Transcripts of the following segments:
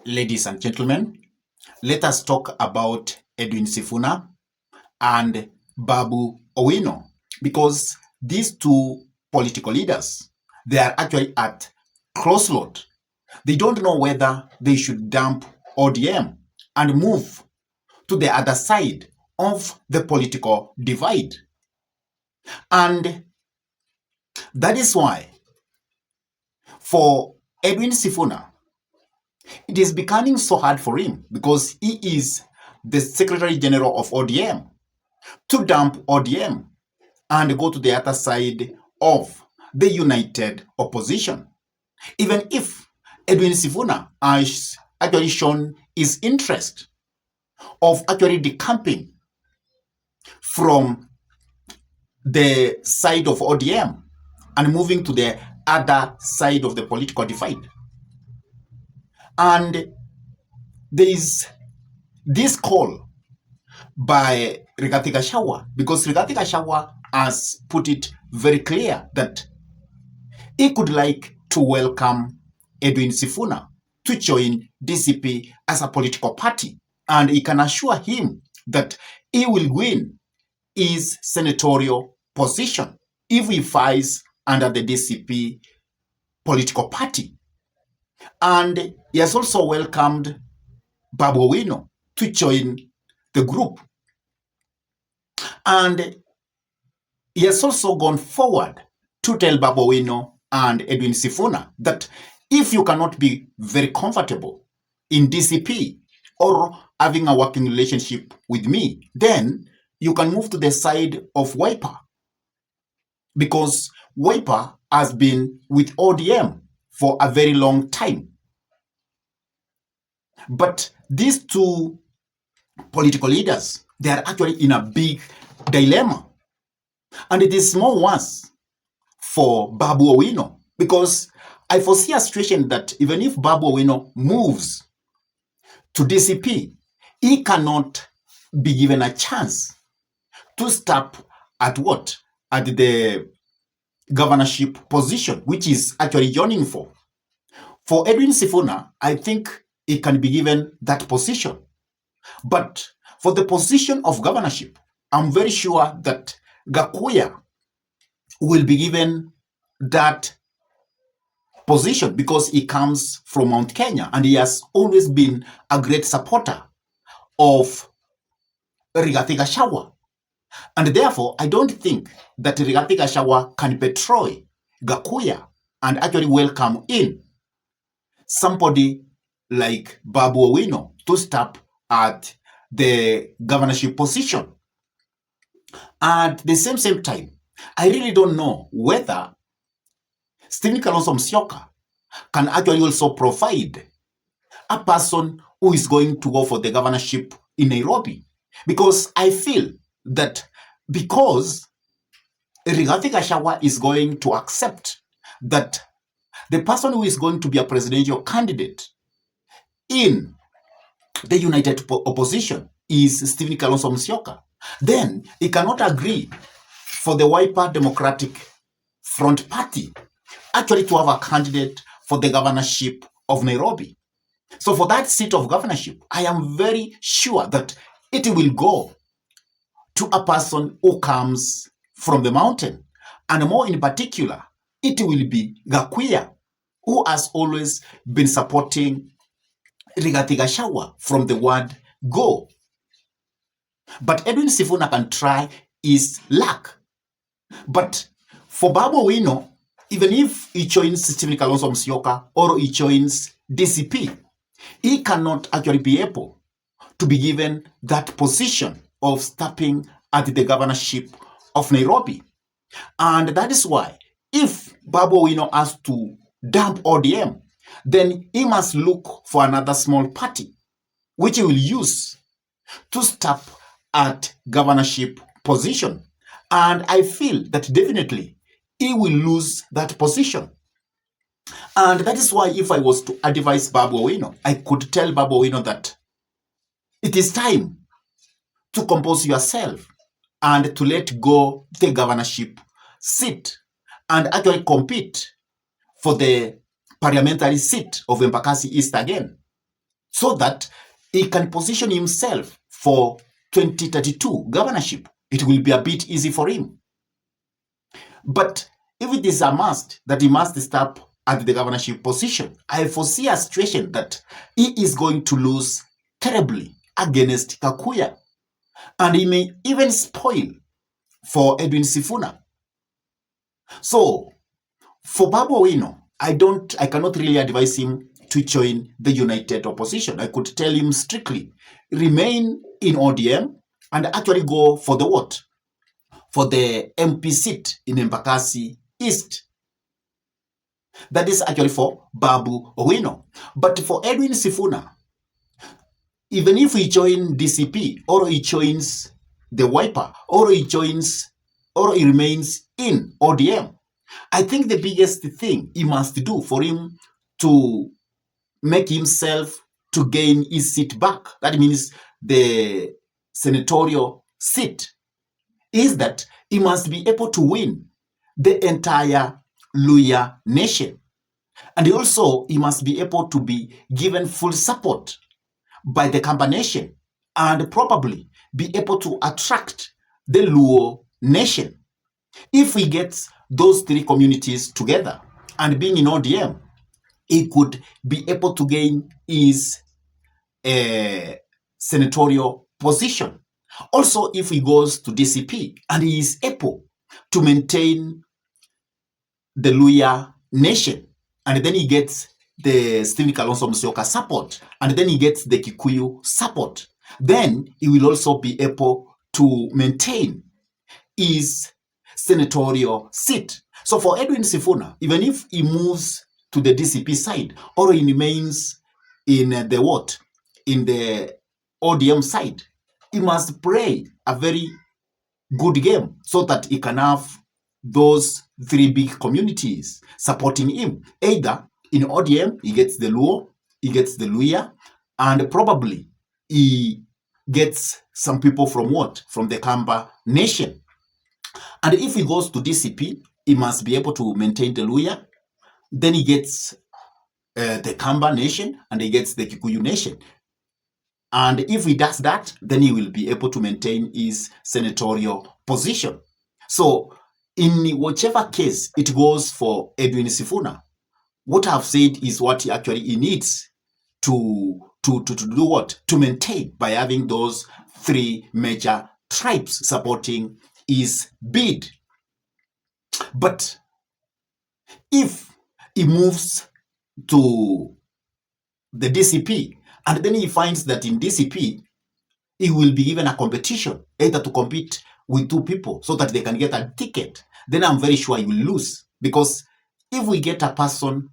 Ladies and gentlemen, let us talk about Edwin Sifuna and Babu Owino, because these two political leaders, they are actually at crossroad. They don't know whether they should dump ODM and move to the other side of the political divide. And that is why for Edwin Sifuna, it is becoming so hard for him, because he is the Secretary General of ODM, to dump ODM and go to the other side of the united opposition. Even if Edwin Sifuna has actually shown his interest of actually decamping from the side of ODM and moving to the other side of the political divide. And there is this call by Rigathi Gachagua, because Rigathi Gachagua has put it very clear that he could like to welcome Edwin Sifuna to join DCP as a political party, and he can assure him that he will win his senatorial position if he fights under the DCP political party. And he has also welcomed Babu Owino to join the group. And he has also gone forward to tell Babu Owino and Edwin Sifuna that if you cannot be very comfortable in DCP or having a working relationship with me, then you can move to the side of Wiper, because Wiper has been with ODM for a very long time. But these two political leaders, they are actually in a big dilemma. And it is more worse for Babu Owino, because I foresee a situation that even if Babu Owino moves to DCP, he cannot be given a chance to stop at what? At the governorship position, which is actually yearning for. For Edwin Sifuna, I think he can be given that position. But for the position of governorship, I'm very sure that Gakuya will be given that position, because he comes from Mount Kenya and he has always been a great supporter of Rigathi Gachagua. And therefore, I don't think that Rigathi Gachagua can betray Gakuya and actually welcome in somebody like Babu Owino to stop at the governorship position. At the same time, I really don't know whether Stephen Kalonzo Musyoka can actually also provide a person who is going to go for the governorship in Nairobi. Because I feel that because Rigathi Gachagua is going to accept that the person who is going to be a presidential candidate in the united opposition is Stephen Kalonzo Musyoka, then he cannot agree for the Wiper Democratic Front Party actually to have a candidate for the governorship of Nairobi. So for that seat of governorship, I am very sure that it will go to a person who comes from the mountain. And more in particular, it will be Gakuya, who has always been supporting Rigathi Gachagua from the word go. But Edwin Sifuna can try his luck. But for Babu Owino, even if he joins Stephen Kalonzo Musyoka or he joins DCP, he cannot actually be able to be given that position of stopping at the governorship of Nairobi. And that is why if Babu Owino has to dump ODM, then he must look for another small party, which he will use to stop at governorship position. And I feel that definitely he will lose that position. And that is why if I was to advise Babu Owino, I could tell Babu Owino that it is time to compose yourself and to let go the governorship seat and actually compete for the parliamentary seat of Embakasi East again. so that he can position himself for 2032 governorship. It will be a bit easy for him. But if it is a must that he must stop at the governorship position, I foresee a situation that he is going to lose terribly against Kakuya. And he may even spoil for Edwin Sifuna. So, for Babu Owino, I cannot really advise him to join the united opposition. I could tell him strictly, remain in ODM and actually go for the what? For the MP seat in Embakasi East. That is actually for Babu Owino. But for Edwin Sifuna, even if he joins DCP or he joins the Wiper or he remains in ODM, I think the biggest thing he must do for him to make himself to gain his seat back, that means the senatorial seat, is that he must be able to win the entire Luhya nation. And also, he must be able to be given full support by the Kamba nation and probably be able to attract the Luo nation. If he gets those three communities together and being in ODM, he could be able to gain his senatorial position. Also, if he goes to DCP and he is able to maintain the Luhya nation, and then he gets the Stephen Kalonzo Musyoka support, and then he gets the Kikuyu support, then he will also be able to maintain his senatorial seat. So for Edwin Sifuna, even if he moves to the DCP side or he remains in the ODM side, he must play a very good game so that he can have those three big communities supporting him. Either in ODM, he gets the Luo, he gets the Luhya, and probably he gets some people from what? From the Kamba nation. And if he goes to DCP, he must be able to maintain the Luhya. Then he gets the Kamba nation and he gets the Kikuyu nation. And if he does that, then he will be able to maintain his senatorial position. So in whichever case it goes for Edwin Sifuna, what I've said is what he needs to do what? To maintain by having those three major tribes supporting his bid. But if he moves to the DCP and then he finds that in DCP he will be given a competition, either to compete with two people so that they can get a ticket, then I'm very sure he will lose. Because if we get a person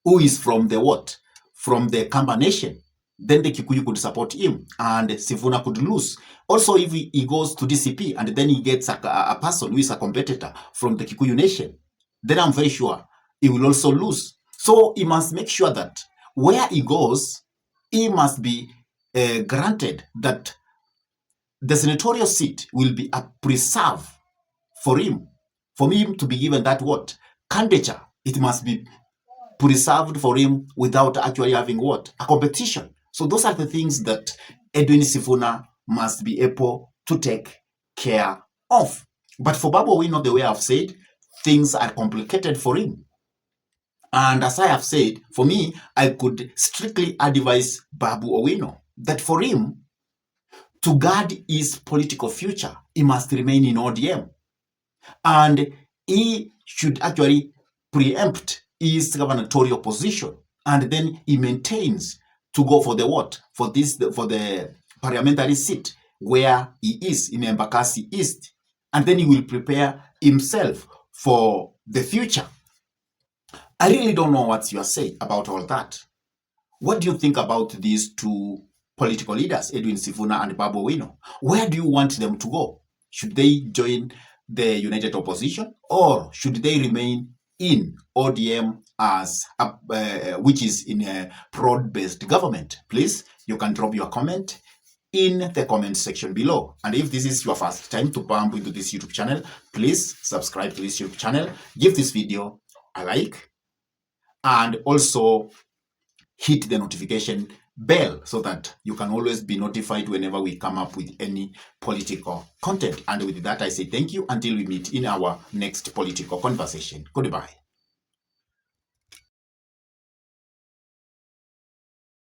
who is from the what? From the Kamba nation, then the Kikuyu could support him and Sifuna could lose. Also, if he goes to DCP and then he gets a person who is a competitor from the Kikuyu nation, then I'm very sure he will also lose. So he must make sure that where he goes, he must be granted that the senatorial seat will be a preserve for him to be given that what? Candidature. It must be preserved for him without actually having what? A competition. So those are the things that Edwin Sifuna must be able to take care of. But for Babu Owino, the way I've said, things are complicated for him. And as I have said, for me, I could strictly advise Babu Owino that for him to guard his political future, he must remain in ODM. And he should actually preempt his gubernatorial position. And then he maintains to go for the what? For the parliamentary seat where he is in Embakasi East. And then he will prepare himself for the future. I really don't know what you are saying about all that. What do you think about these two political leaders, Edwin Sifuna and Babu Owino? Where do you want them to go? Should they join the united opposition or should they remain in ODM as which is in a broad-based government? Please, you can drop your comment in the comment section below. And if this is your first time to bump into this YouTube channel, please subscribe to this YouTube channel, give this video a like, and also hit the notification bell so that you can always be notified whenever we come up with any political content. And with that, I say thank you until we meet in our next political conversation. Goodbye.